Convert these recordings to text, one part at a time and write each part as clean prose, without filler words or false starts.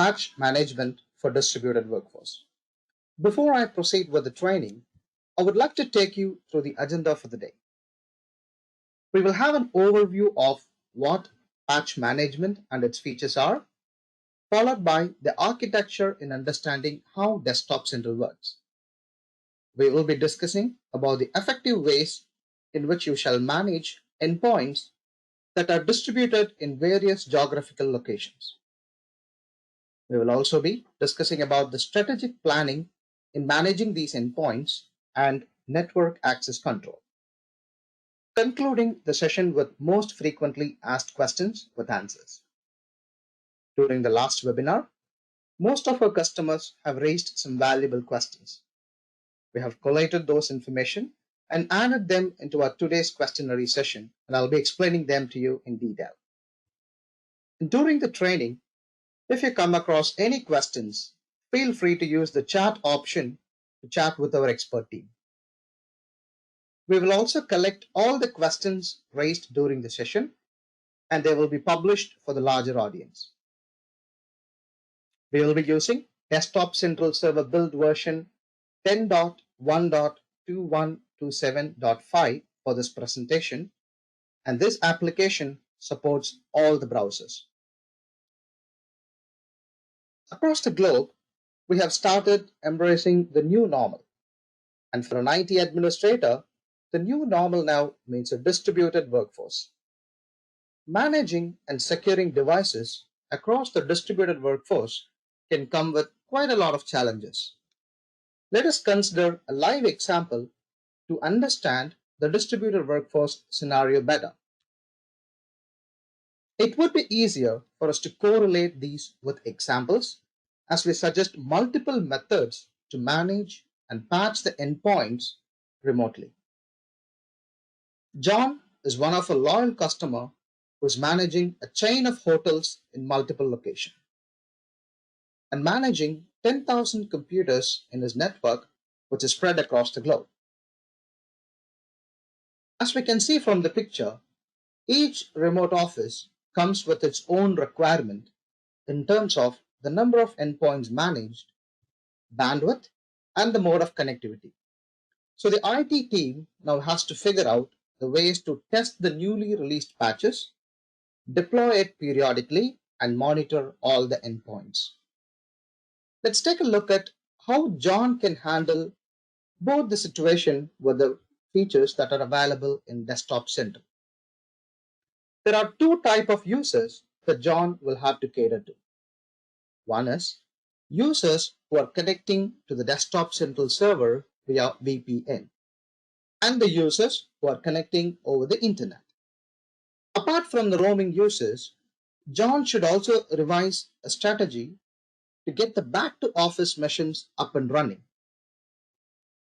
Patch management for distributed workforce. Before I proceed with the training, I would like to take you through the agenda for the day. We will have an overview of what patch management and its features are, followed by the architecture in understanding how Desktop Central works. We will be discussing about the effective ways in which you shall manage endpoints that are distributed in various geographical locations. We will also be discussing about the strategic planning in managing these endpoints and network access control. Concluding the session with most frequently asked questions with answers. During the last webinar, most of our customers have raised some valuable questions. We have collated those information and added them into our today's questionnaire session, and I'll be explaining them to you in detail. During the training, if you come across any questions, feel free to use the chat option to chat with our expert team. We will also collect all the questions raised during the session, and they will be published for the larger audience. We will be using Desktop Central Server Build version 10.1.2127.5 for this presentation, and this application supports all the browsers. Across the globe, we have started embracing the new normal. And for an IT administrator, the new normal now means a distributed workforce. Managing and securing devices across the distributed workforce can come with quite a lot of challenges. Let us consider a live example to understand the distributed workforce scenario better. It would be easier for us to correlate these with examples as we suggest multiple methods to manage and patch the endpoints remotely. John is one of a loyal customer who is managing a chain of hotels in multiple locations and managing 10,000 computers in his network, which is spread across the globe. As we can see from the picture, each remote office comes with its own requirement in terms of the number of endpoints managed, bandwidth, and the mode of connectivity. So the IT team now has to figure out the ways to test the newly released patches, deploy it periodically, and monitor all the endpoints. Let's take a look at how John can handle both the situation with the features that are available in Desktop Central. There are two types of users that John will have to cater to. One is users who are connecting to the Desktop Central server via VPN, and the users who are connecting over the internet. Apart from the roaming users, John should also revise a strategy to get the back to office machines up and running.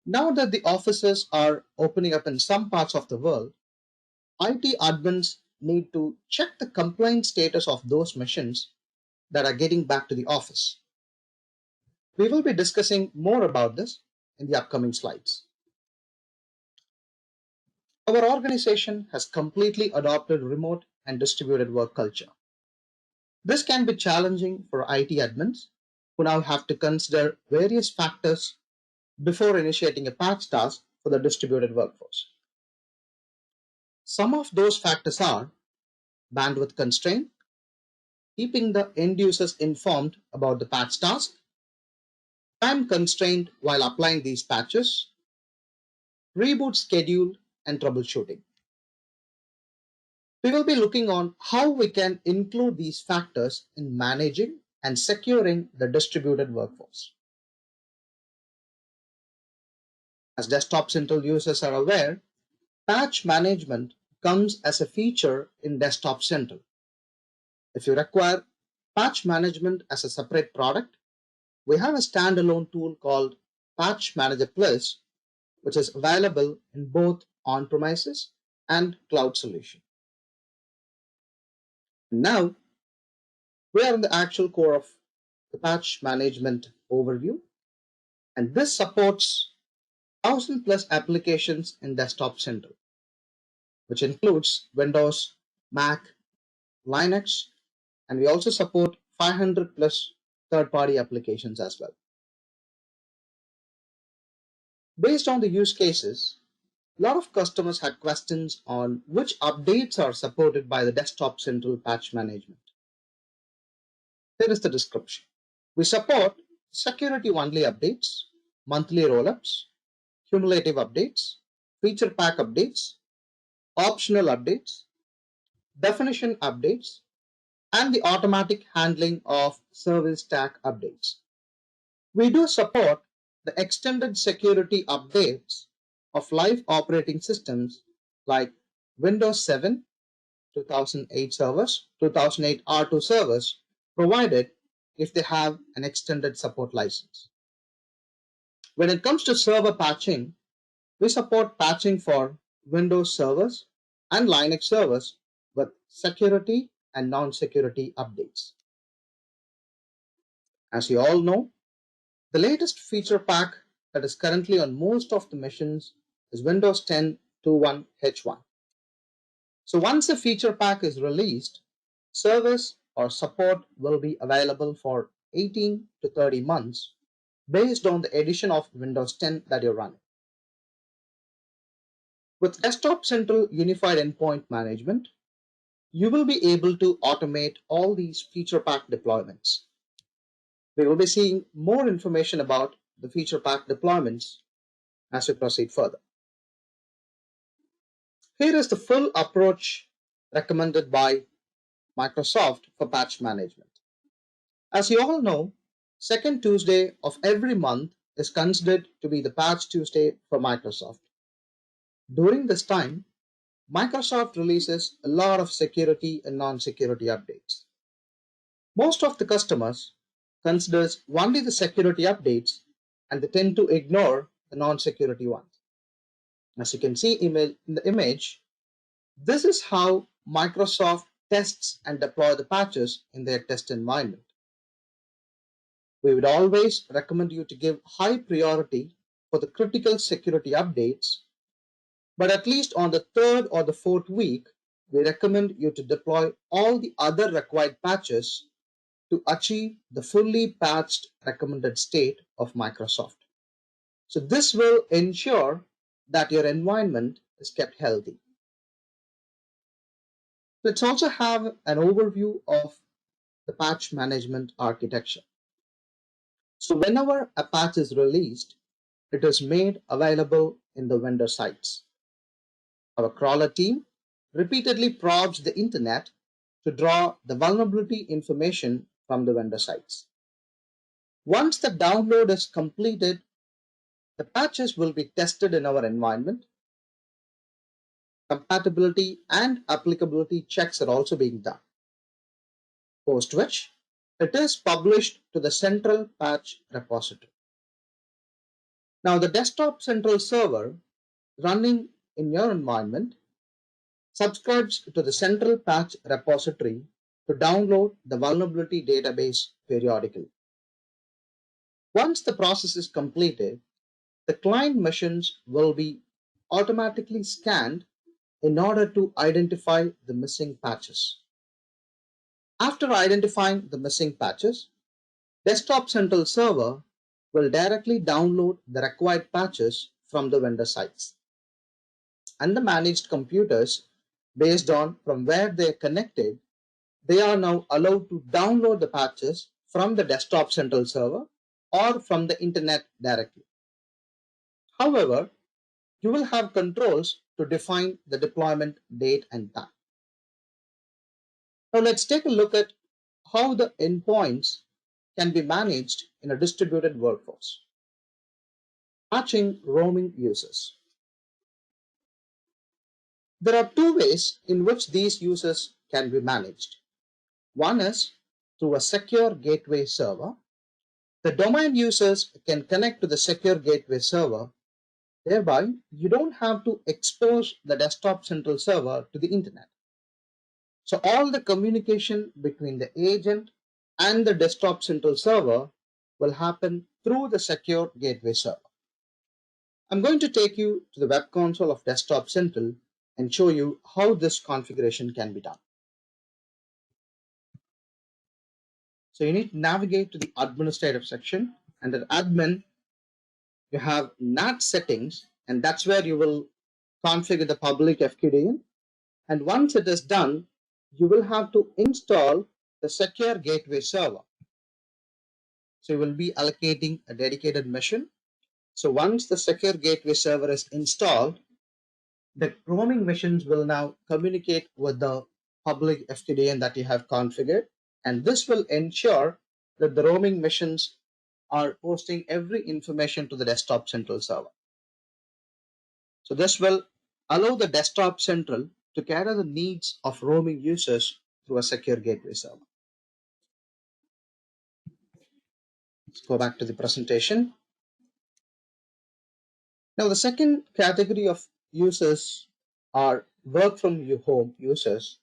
Now that the offices are opening up in some parts of the world, IT admins need to check the compliance status of those machines that are getting back to the office. We will be discussing more about this in the upcoming slides. Our organization has completely adopted remote and distributed work culture. This can be challenging for IT admins who now have to consider various factors before initiating a patch task for the distributed workforce. Some of those factors are bandwidth constraint, keeping the end users informed about the patch task, time constraint while applying these patches, reboot schedule, and troubleshooting. We will be looking on how we can include these factors in managing and securing the distributed workforce. As Desktop Central users are aware, patch management comes as a feature in Desktop Central. If you require patch management as a separate product, we have a standalone tool called Patch Manager Plus, which is available in both on-premises and cloud solution. Now, we are in the actual core of the patch management overview, and this supports 1,000 plus applications in Desktop Central, which includes Windows, Mac, Linux, and we also support 500 plus third-party applications as well. Based on the use cases, a lot of customers had questions on which updates are supported by the Desktop Central Patch Management. Here is the description. We support security-only updates, monthly rollups, cumulative updates, feature pack updates, optional updates, definition updates, and the automatic handling of service stack updates. We do support the extended security updates of live operating systems like Windows 7, 2008 servers, 2008 R2 servers, provided if they have an extended support license. When it comes to server patching, we support patching for Windows servers and Linux servers with security and non-security updates. As you all know, the latest feature pack that is currently on most of the machines is Windows 10 21H1. So once a feature pack is released, service or support will be available for 18 to 30 months based on the edition of Windows 10 that you're running. With Desktop Central Unified Endpoint Management, you will be able to automate all these feature pack deployments. We will be seeing more information about the feature pack deployments as we proceed further. Here is the full approach recommended by Microsoft for patch management. As you all know, second Tuesday of every month is considered to be the Patch Tuesday for Microsoft. During this time, Microsoft releases a lot of security and non-security updates. Most of the customers considers only the security updates and they tend to ignore the non-security ones. As you can see in the image, this is how Microsoft tests and deploy the patches in their test environment. We would always recommend you to give high priority for the critical security updates, but at least on the third or the fourth week, we recommend you to deploy all the other required patches to achieve the fully patched recommended state of Microsoft. So this will ensure that your environment is kept healthy. Let's also have an overview of the patch management architecture. So whenever a patch is released, it is made available in the vendor sites. Our crawler team repeatedly probes the internet to draw the vulnerability information from the vendor sites. Once the download is completed, the patches will be tested in our environment. Compatibility and applicability checks are also being done, post which it is published to the central patch repository. Now, the Desktop Central server running in your environment subscribes to the central patch repository to download the vulnerability database periodically. Once the process is completed, the client machines will be automatically scanned in order to identify the missing patches. After identifying the missing patches, Desktop Central Server will directly download the required patches from the vendor sites. And the managed computers, based on from where they are connected, they are now allowed to download the patches from the Desktop Central Server or from the internet directly. However, you will have controls to define the deployment date and time. Now let's take a look at how the endpoints can be managed in a distributed workforce. Patching roaming users. There are two ways in which these users can be managed. One is through a secure gateway server. The domain users can connect to the secure gateway server. Thereby, you don't have to expose the Desktop Central server to the internet. So all the communication between the agent and the Desktop Central server will happen through the secure gateway server. I'm going to take you to the web console of Desktop Central and show you how this configuration can be done. So you need to navigate to the administrative section. Under admin, you have NAT settings, and that's where you will configure the public FQDN. And once it is done, you will have to install the secure gateway server. So you will be allocating a dedicated mission. So once the secure gateway server is installed, the roaming missions will now communicate with the public FQDN that you have configured. And this will ensure that the roaming missions are posting every information to the desktop central server. So this will allow the desktop central to cater the needs of roaming users through a secure gateway server. Let's go back to the presentation. Now, the second category of users are work from your home users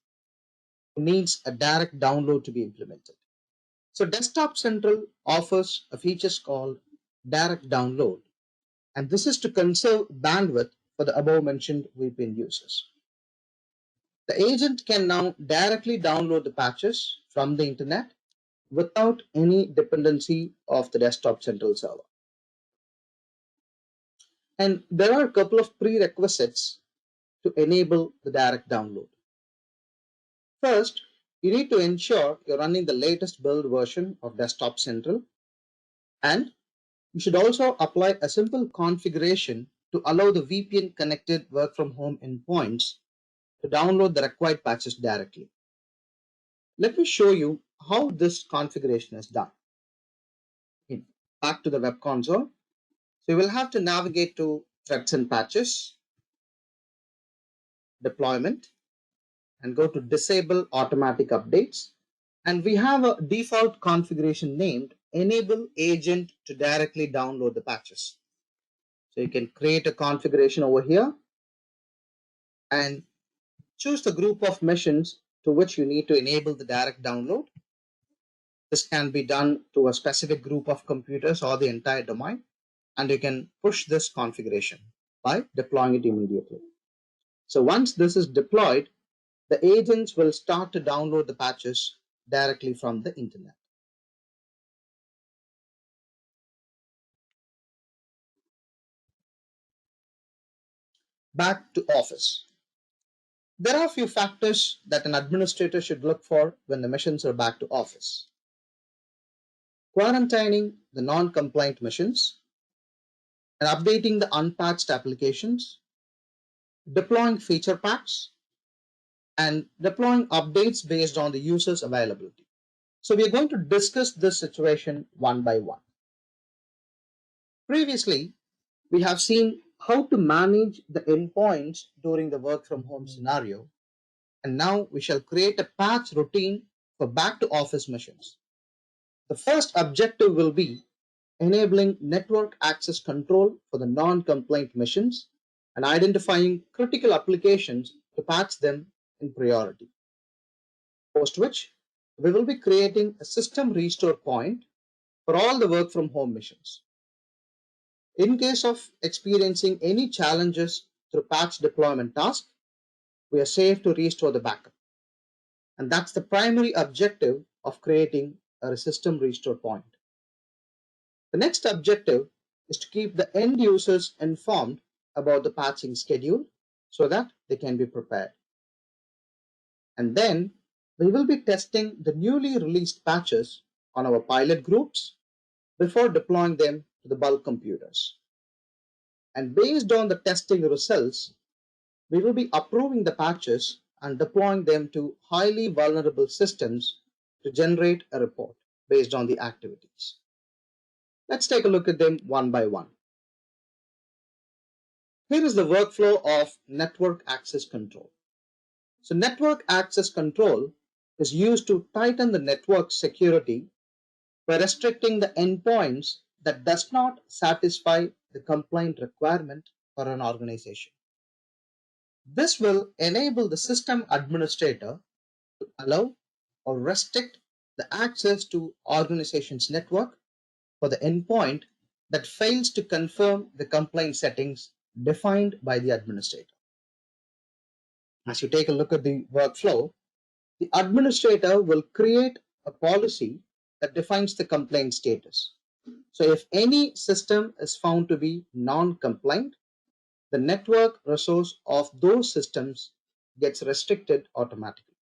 who needs a direct download to be implemented. So Desktop Central offers a feature called direct download, and this is to conserve bandwidth for the above mentioned VPN users. The agent can now directly download the patches from the internet without any dependency of the Desktop Central server. And there are a couple of prerequisites to enable the direct download. First, you need to ensure you're running the latest build version of Desktop Central, and you should also apply a simple configuration to allow the VPN connected work from home endpoints to download the required patches directly. Let me show you how this configuration is done. Back to the web console. So you will have to navigate to threats and patches, deployment, and go to disable automatic updates. And we have a default configuration named enable agent to directly download the patches. So you can create a configuration over here and choose the group of missions to which you need to enable the direct download. This can be done to a specific group of computers or the entire domain, and you can push this configuration by deploying it immediately. So once this is deployed, the agents will start to download the patches directly from the internet. Back to Office. There are a few factors that an administrator should look for when the missions are back to Office. Quarantining the non-compliant missions and updating the unpatched applications, deploying feature packs, and deploying updates based on the user's availability. So we are going to discuss this situation one by one. Previously, we have seen how to manage the endpoints during the work from home scenario, and now we shall create a patch routine for back to office missions. The first objective will be enabling network access control for the non-compliant missions and identifying critical applications to patch them in priority. Post which, we will be creating a system restore point for all the work from home missions. In case of experiencing any challenges through patch deployment task, we are safe to restore the backup. And that's the primary objective of creating a system restore point. The next objective is to keep the end users informed about the patching schedule so that they can be prepared. And then we will be testing the newly released patches on our pilot groups before deploying them to the bulk computers. And based on the testing results, we will be approving the patches and deploying them to highly vulnerable systems to generate a report based on the activities. Let's take a look at them one by one. Here is the workflow of network access control. So network access control is used to tighten the network security by restricting the endpoints that does not satisfy the compliant requirement for an organization. This will enable the system administrator to allow or restrict the access to organization's network for the endpoint that fails to confirm the compliance settings defined by the administrator. As you take a look at the workflow, the administrator will create a policy that defines the complaint status. So if any system is found to be non-compliant, the network resource of those systems gets restricted automatically.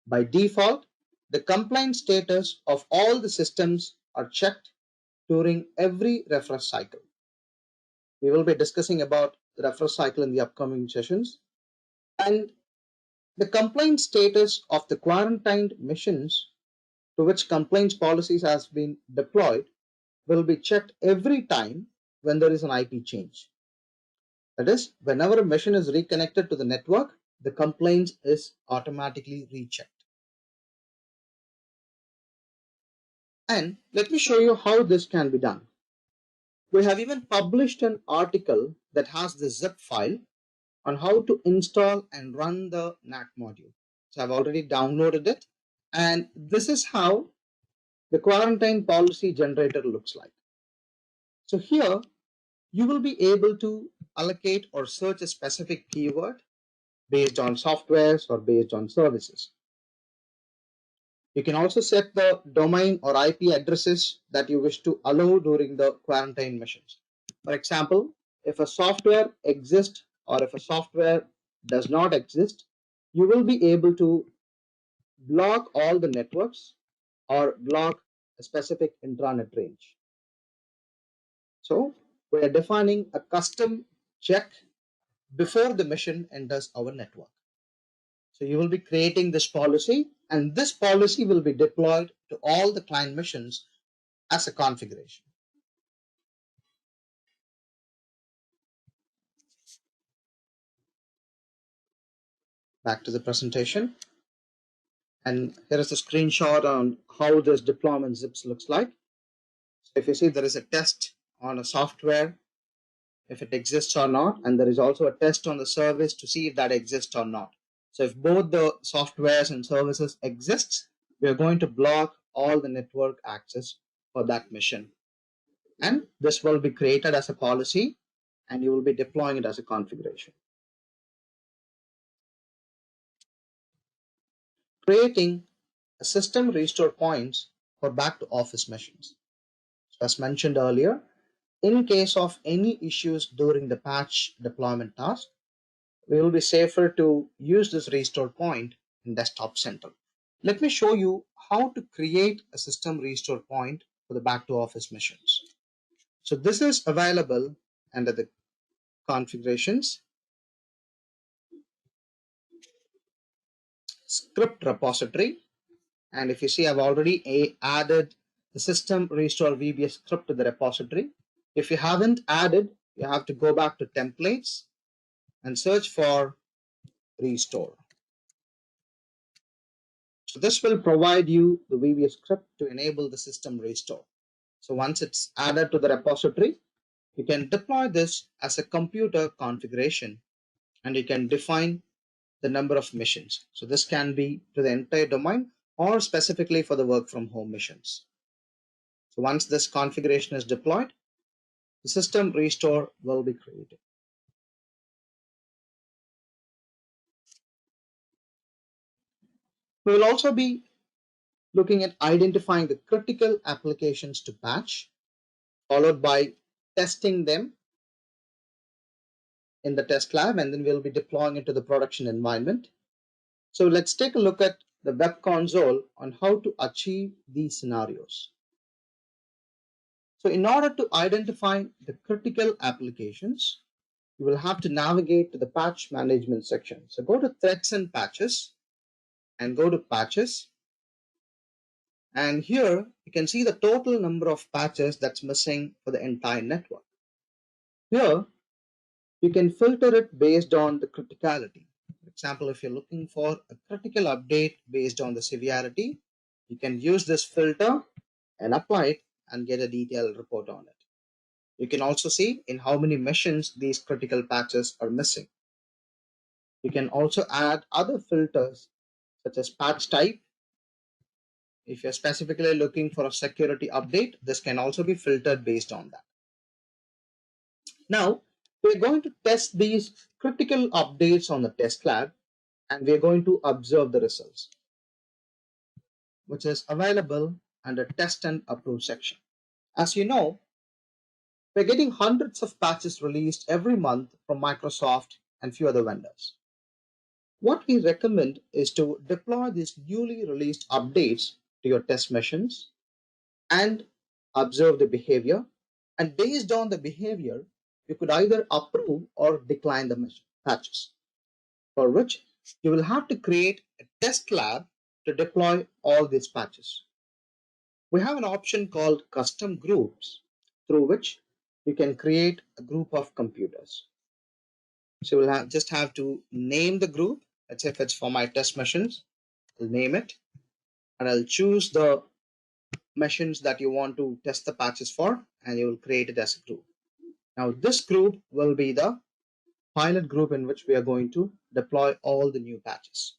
By default, the compliance status of all the systems are checked during every refresh cycle. We will be discussing about the refresh cycle in the upcoming sessions. And the compliance status of the quarantined missions to which compliance policies has been deployed will be checked every time when there is an IP change. That is, whenever a mission is reconnected to the network, the complaint is automatically rechecked. And let me show you how this can be done. We have even published an article that has the zip file on how to install and run the NAC module. So I've already downloaded it, and this is how the quarantine policy generator looks like. So here you will be able to allocate or search a specific keyword based on softwares or based on services. You can also set the domain or IP addresses that you wish to allow during the quarantine missions. For example, if a software exists or if a software does not exist, you will be able to block all the networks or block a specific intranet range. So we are defining a custom check before the mission enters our network. So you will be creating this policy, and this policy will be deployed to all the client missions as a configuration. Back to the presentation. And here is a screenshot on how this deployment zips looks like. So if you see, there is a test on a software, if it exists or not, and there is also a test on the service to see if that exists or not. So if both the softwares and services exist, we are going to block all the network access for that mission. And this will be created as a policy, and you will be deploying it as a configuration. Creating a system restore points for back to office missions. So as mentioned earlier, in case of any issues during the patch deployment task, we will be safer to use this restore point in Desktop Center. Let me show you how to create a system restore point for the back to office missions. So this is available under the configurations, script repository. And if you see, I've already added the system restore VBS script to the repository. If you haven't added, you have to go back to templates and search for restore. So this will provide you the VBS script to enable the system restore. So once it's added to the repository, you can deploy this as a computer configuration, and you can define the number of missions. So this can be to the entire domain or specifically for the work from home missions. So once this configuration is deployed, the system restore will be created. We will also be looking at identifying the critical applications to patch, followed by testing them in the test lab, and then we'll be deploying it to the production environment. So let's take a look at the web console on how to achieve these scenarios. So in order to identify the critical applications, you will have to navigate to the patch management section. So go to threats and patches and go to patches. And here you can see the total number of patches that's missing for the entire network. Here you can filter it based on the criticality. For example, if you're looking for a critical update based on the severity, you can use this filter and apply it and get a detailed report on it. You can also see in how many missions these critical patches are missing. You can also add other filters such as patch type. If you're specifically looking for a security update, this can also be filtered based on that. Now, we're going to test these critical updates on the test lab, and we're going to observe the results. which is available under Test and Approve section. As you know, we're getting hundreds of patches released every month from Microsoft and few other vendors. What we recommend is to deploy these newly released updates to your test machines and observe the behavior. And based on the behavior, you could either approve or decline the patches, for which you will have to create a test lab to deploy all these patches. We have an option called custom groups through which you can create a group of computers. So we'll just have to name the group. Let's say if it's for my test machines, I'll name it and I'll choose the machines that you want to test the patches for and you will create it as a group. Now this group will be the pilot group in which we are going to deploy all the new patches.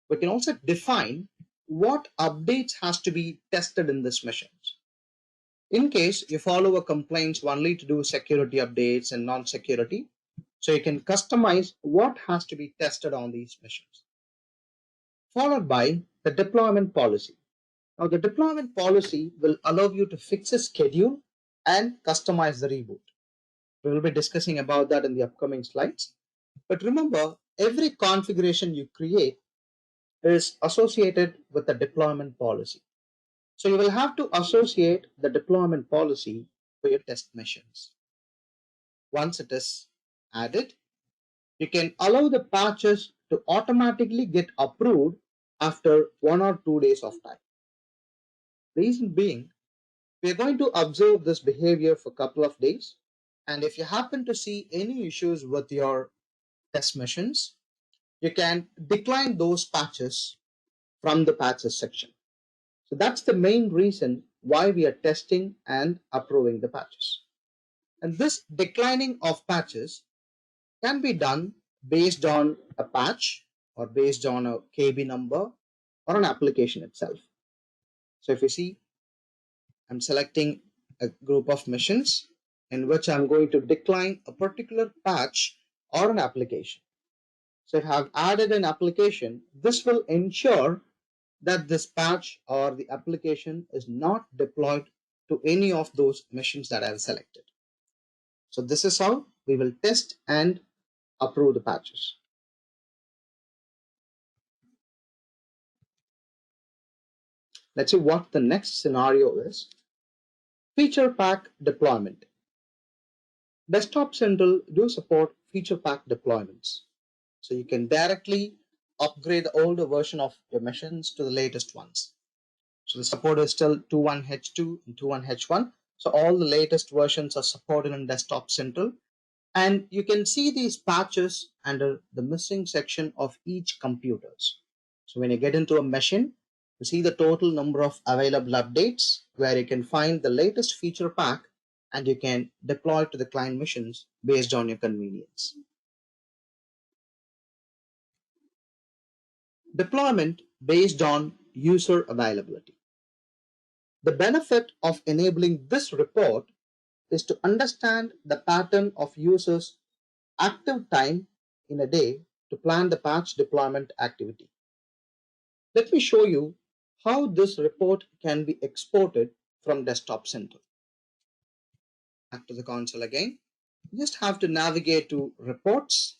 We can also define what updates has to be tested in this machines. In case you follow a complaints only to do security updates and non-security, so you can customize what has to be tested on these machines. Followed by the deployment policy. Now the deployment policy will allow you to fix a schedule and customize the reboot. We will be discussing about that in the upcoming slides. But remember, every configuration you create is associated with the deployment policy. So you will have to associate the deployment policy for your test machines. Once it is added, you can allow the patches to automatically get approved after 1 or 2 days of time. Reason being, we are going to observe this behavior for a couple of days. And if you happen to see any issues with your test machines, you can decline those patches from the patches section. So that's the main reason why we are testing and approving the patches. And this declining of patches can be done based on a patch or based on a KB number or an application itself. So if you see, I'm selecting a group of machines in which I'm going to decline a particular patch or an application. So if I have added an application, this will ensure that this patch or the application is not deployed to any of those machines that I have selected. So this is how we will test and approve the patches. Let's see what the next scenario is. Feature pack deployment. Desktop Central do support feature pack deployments. So you can directly upgrade the older version of your machines to the latest ones. So the support is still 2.1H2 and 2.1H1. So all the latest versions are supported in Desktop Central. And you can see these patches under the missing section of each computers. So when you get into a machine, you see the total number of available updates where you can find the latest feature pack and you can deploy to the client machines based on your convenience. Deployment based on user availability. The benefit of enabling this report is to understand the pattern of users' active time in a day to plan the patch deployment activity. Let me show you how this report can be exported from Desktop Central. Back to the console again. You just have to navigate to Reports,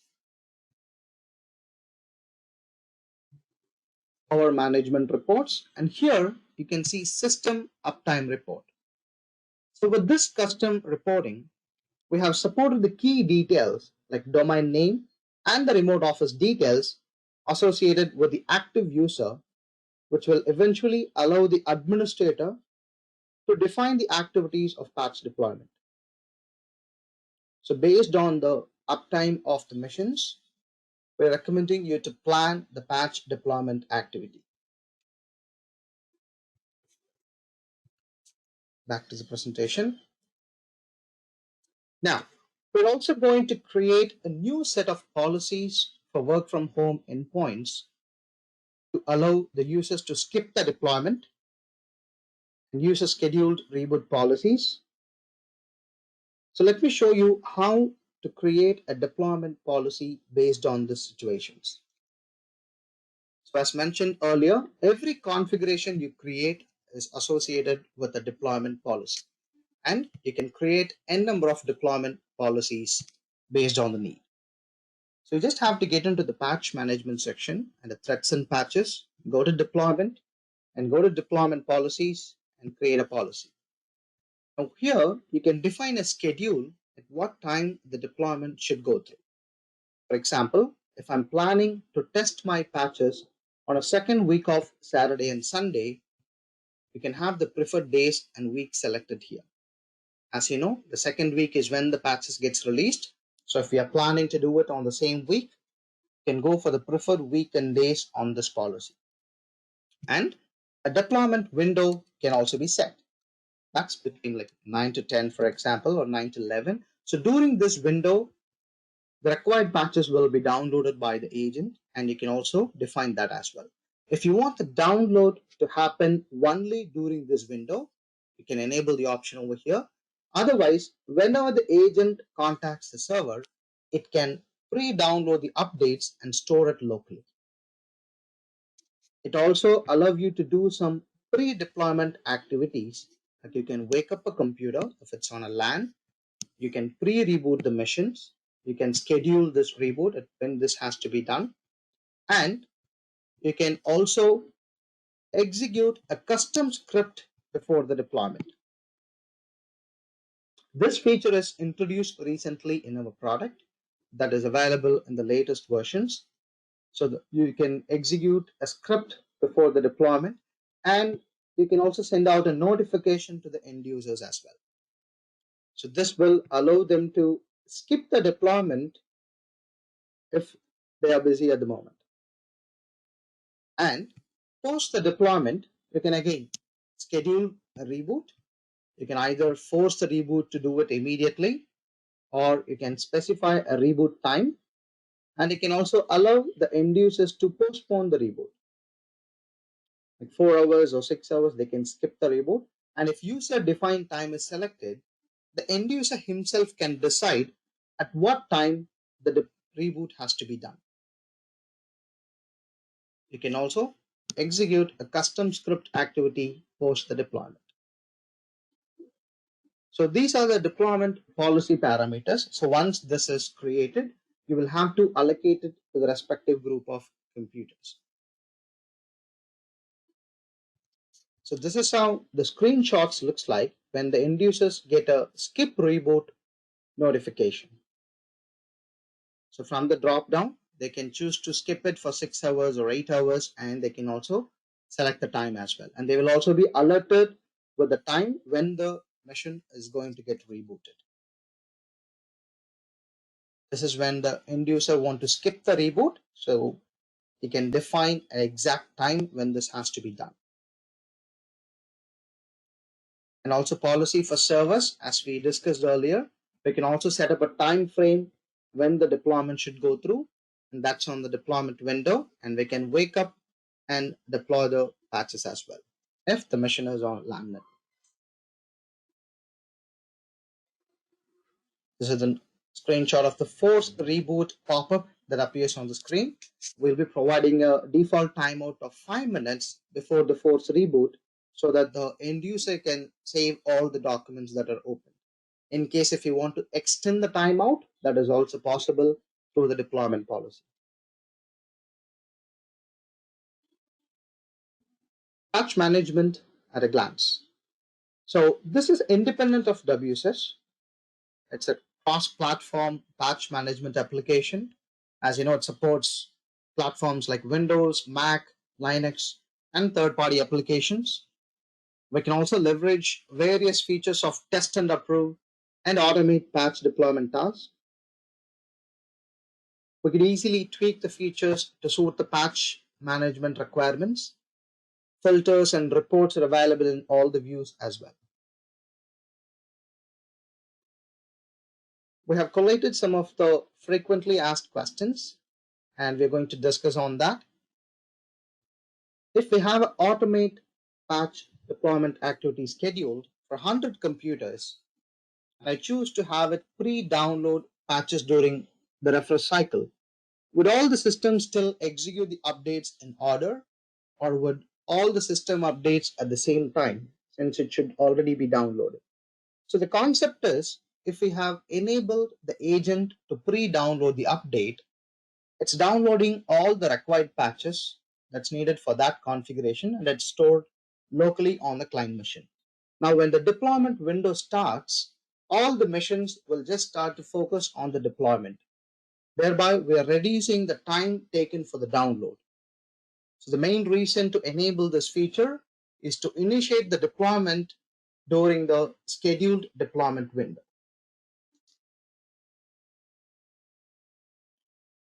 Power Management Reports, and here you can see System Uptime Report. So with this custom reporting, we have supported the key details like domain name and the remote office details associated with the active user, which will eventually allow the administrator to define the activities of patch deployment. So based on the uptime of the machines, we're recommending you to plan the patch deployment activity. Back to the presentation. Now, we're also going to create a new set of policies for work from home endpoints to allow the users to skip the deployment and use a scheduled reboot policies. So let me show you how to create a deployment policy based on these situations. So as mentioned earlier, every configuration you create is associated with a deployment policy. And you can create n number of deployment policies based on the need. So you just have to get into the patch management section and the threats and patches, go to deployment and go to deployment policies and create a policy. Now here you can define a schedule at what time the deployment should go through. For example, if I'm planning to test my patches on a second week of Saturday and Sunday, you can have the preferred days and weeks selected here. As you know, the second week is when the patches gets released. So if we are planning to do it on the same week, you can go for the preferred week and days on this policy. And a deployment window can also be set. That's between like 9 to 10, for example, or 9 to 11. So during this window, the required patches will be downloaded by the agent, and you can also define that as well. If you want the download to happen only during this window, you can enable the option over here. Otherwise, whenever the agent contacts the server, it can pre-download the updates and store it locally. It also allows you to do some pre-deployment activities. Like you can wake up a computer if it's on a LAN. You can pre-reboot the machines. You can schedule this reboot when this has to be done. And you can also execute a custom script before the deployment. This feature is introduced recently in our product that is available in the latest versions. So that you can execute a script before the deployment, and you can also send out a notification to the end users as well. So this will allow them to skip the deployment if they are busy at the moment. And post the deployment, you can again schedule a reboot. You can either force the reboot to do it immediately, or you can specify a reboot time, and you can also allow the end users to postpone the reboot. Like 4 hours or 6 hours, they can skip the reboot. And if user defined time is selected, the end user himself can decide at what time the reboot has to be done. You can also execute a custom script activity post the deployment. So these are the deployment policy parameters. So once this is created, you will have to allocate it to the respective group of computers. So this is how the screenshots looks like when the end users get a skip reboot notification. So from the drop down, they can choose to skip it for 6 hours or 8 hours, and they can also select the time as well. And they will also be alerted with the time when the machine is going to get rebooted. This is when the end user want to skip the reboot. So you can define an exact time when this has to be done. And also policy for servers, as we discussed earlier, we can also set up a time frame when the deployment should go through, and that's on the deployment window, and we can wake up and deploy the patches as well if the machine is on LAN. This is a screenshot of the forced reboot pop-up that appears on the screen. We'll be providing a default timeout of 5 minutes before the forced reboot so that the end user can save all the documents that are open. In case if you want to extend the timeout, that is also possible through the deployment policy. Patch management at a glance. So this is independent of WSS. It's a cross-platform patch management application. As you know, it supports platforms like Windows, Mac, Linux, and third-party applications. We can also leverage various features of test and approve and automate patch deployment tasks. We could easily tweak the features to suit the patch management requirements. Filters and reports are available in all the views as well. We have collated some of the frequently asked questions, and we're going to discuss on that. If we have an automate patch deployment activity scheduled for 100 computers, and I choose to have it pre-download patches during the refresh cycle, Would all the systems still execute the updates in order, or would all the system updates at the same time since it should already be downloaded? So the concept is if we have enabled the agent to pre-download the update, it's downloading all the required patches that's needed for that configuration and it's stored locally on the client machine. Now, when the deployment window starts, all the machines will just start to focus on the deployment. Thereby, we are reducing the time taken for the download. So the main reason to enable this feature is to initiate the deployment during the scheduled deployment window.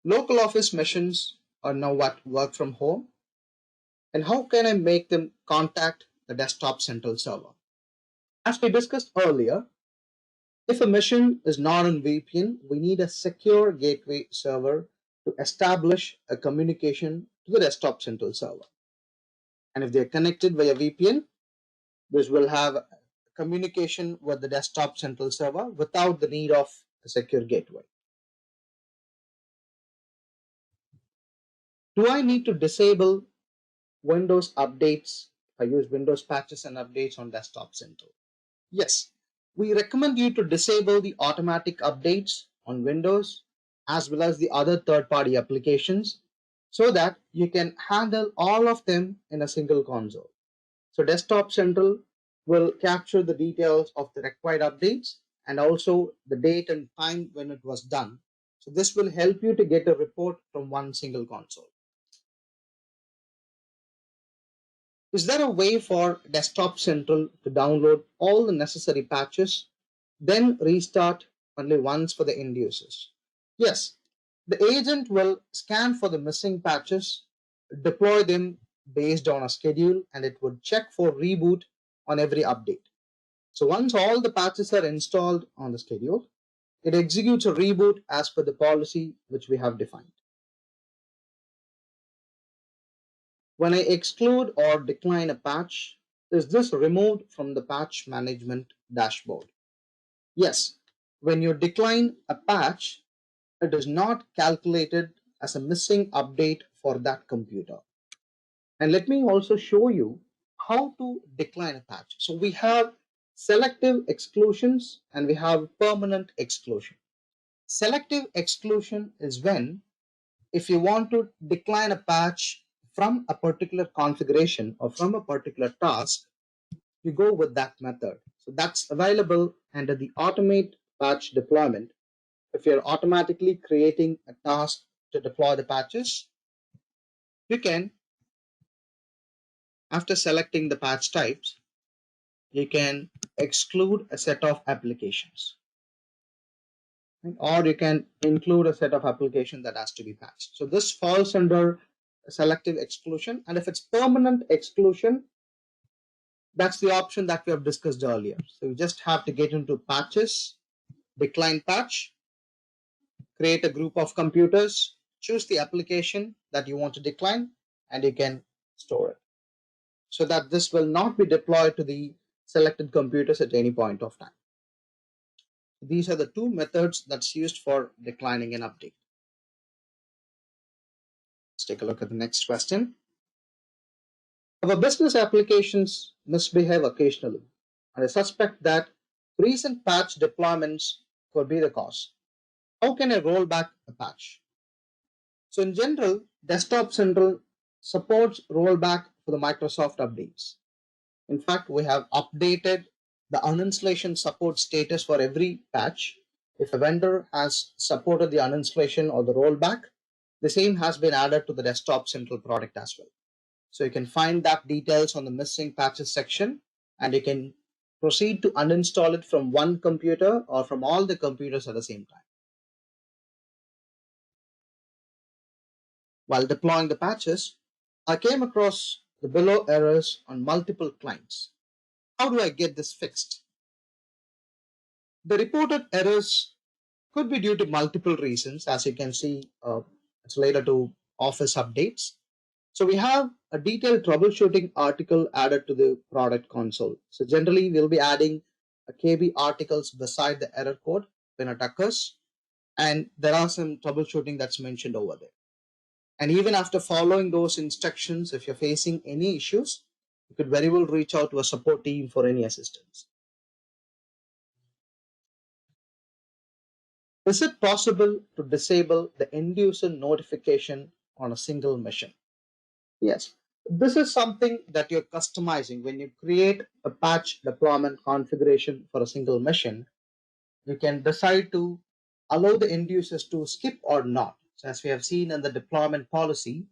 Local office machines are now what work from home. And how can I make them contact the desktop central server? As we discussed earlier, if a machine is not on VPN, we need a secure gateway server to establish a communication to the desktop central server. And if they're connected via VPN, this will have communication with the desktop central server without the need of a secure gateway. Do I need to disable Windows updates? I use Windows patches and updates on desktop central. Yes, we recommend you to disable the automatic updates on Windows as well as the other third-party applications so that you can handle all of them in a single console. So Desktop Central will capture the details of the required updates and also the date and time when it was done. So this will help you to get a report from one single console. Is there a way for Desktop Central to download all the necessary patches, then restart only once for the end users? Yes, the agent will scan for the missing patches, deploy them based on a schedule, and it would check for reboot on every update. So once all the patches are installed on the schedule, it executes a reboot as per the policy which we have defined. When I exclude or decline a patch, is this removed from the patch management dashboard? Yes. When you decline a patch, it is not calculated as a missing update for that computer. And let me also show you how to decline a patch. So we have selective exclusions and we have permanent exclusion. Selective exclusion is when if you want to decline a patch from a particular configuration or from a particular task, you go with that method. So that's available under the automate patch deployment. If you're automatically creating a task to deploy the patches, you can, after selecting the patch types, you can exclude a set of applications. Or you can include a set of application that has to be patched. So this falls under selective exclusion. And if it's permanent exclusion, that's the option that we have discussed earlier. So you just have to get into patches, decline patch, create a group of computers, choose the application that you want to decline, and you can store it so that this will not be deployed to the selected computers at any point of time. These are the two methods that's used for declining an update. Let's take a look at the next question. Our business applications misbehave occasionally, and I suspect that recent patch deployments could be the cause. How can I roll back a patch? So in general, Desktop Central supports rollback for the Microsoft updates. In fact, we have updated the uninstallation support status for every patch. If a vendor has supported the uninstallation or the rollback, the same has been added to the Desktop Central product as well. So you can find that details on the missing patches section and you can proceed to uninstall it from one computer or from all the computers at the same time. While deploying the patches, I came across the below errors on multiple clients. How do I get this fixed? The reported errors could be due to multiple reasons, as you can see, it's related to Office updates. So we have a detailed troubleshooting article added to the product console. So generally, we'll be adding a KB articles beside the error code when it occurs. and there are some troubleshooting that's mentioned over there. And even after following those instructions, if you're facing any issues, you could very well reach out to a support team for any assistance. Is it possible to disable the end user notification on a single machine? Yes. This is something that you're customizing when you create a patch deployment configuration for a single machine. You can decide to allow the end users to skip or not. So as we have seen in the deployment policy,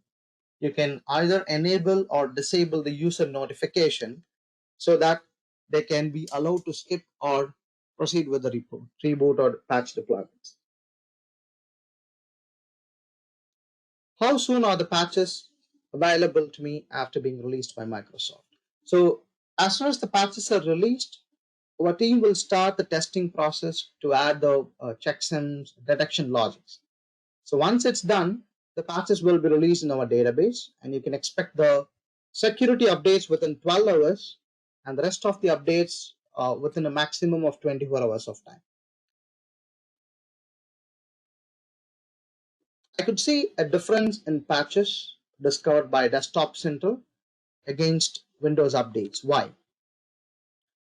you can either enable or disable the user notification so that they can be allowed to skip or proceed with the reboot or patch deployments. How soon are the patches available to me after being released by Microsoft? So as soon as the patches are released, our team will start the testing process to add the checksums, detection logics. So once it's done, the patches will be released in our database, and you can expect the security updates within 12 hours and the rest of the updates within a maximum of 24 hours of time. I could see a difference in patches discovered by Desktop Central against Windows updates. Why?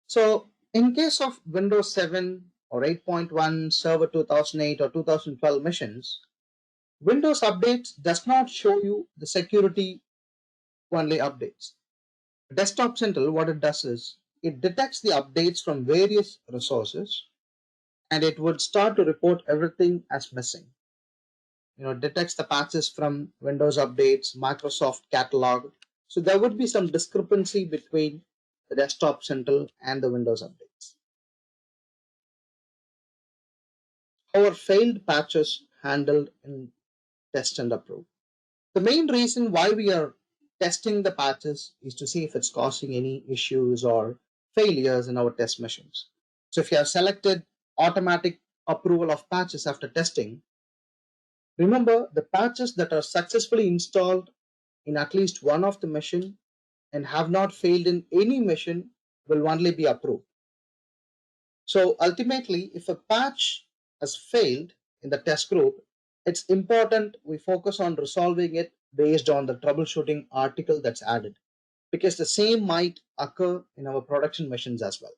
So in case of Windows 7 or 8.1, Server 2008 or 2012 machines, Windows updates does not show you the security only updates. Desktop Central, what it does is it detects the updates from various resources and it would start to report everything as missing. Detects the patches from Windows updates, Microsoft catalog. So there would be some discrepancy between the Desktop Central and the Windows updates. How are failed patches handled in test and approve? The main reason why we are testing the patches is to see if it's causing any issues or failures in our test machines. So if you have selected automatic approval of patches after testing, remember the patches that are successfully installed in at least one of the machine and have not failed in any machine will only be approved. So ultimately, if a patch has failed in the test group, it's important we focus on resolving it based on the troubleshooting article that's added, because the same might occur in our production machines as well.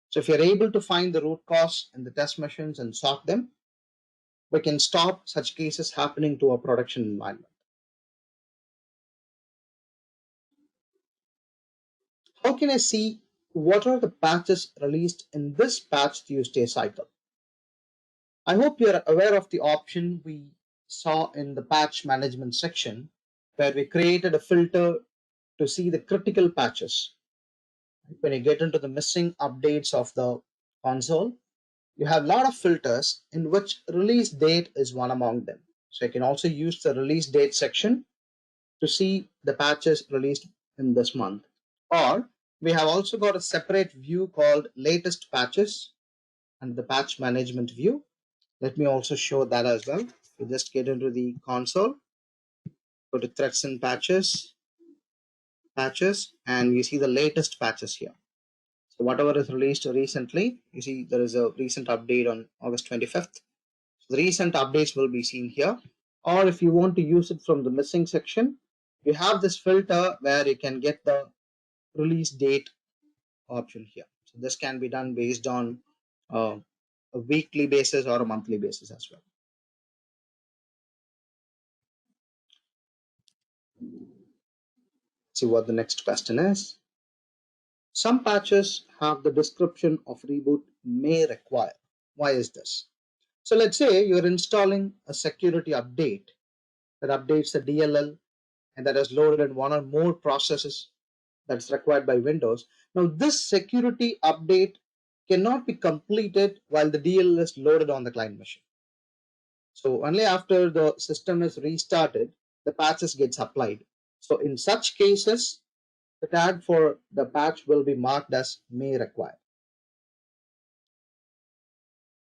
So if you're able to find the root cause in the test machines and sort them, we can stop such cases happening to our production environment. How can I see what are the patches released in this Patch Tuesday cycle? I hope you're aware of the option we saw in the patch management section where we created a filter to see the critical patches. When you get into the missing updates of the console, you have a lot of filters in which release date is one among them. So you can also use the release date section to see the patches released in this month. Or we have also got a separate view called latest patches and the patch management view. Let me also show that as well. You just get into the console, go to threats and patches, and you see the latest patches here. So whatever is released recently, you see there is a recent update on August 25th. So the recent updates will be seen here. Or if you want to use it from the missing section, you have this filter where you can get the release date option here. So this can be done based on a weekly basis or a monthly basis as well. See what the next question is. Some patches have the description of reboot may require. Why is this? So let's say you're installing a security update that updates the DLL and that is loaded in one or more processes that's required by Windows. Now this security update cannot be completed while the DLL is loaded on the client machine. So only after the system is restarted, the patches gets applied. So in such cases, the tag for the patch will be marked as may require.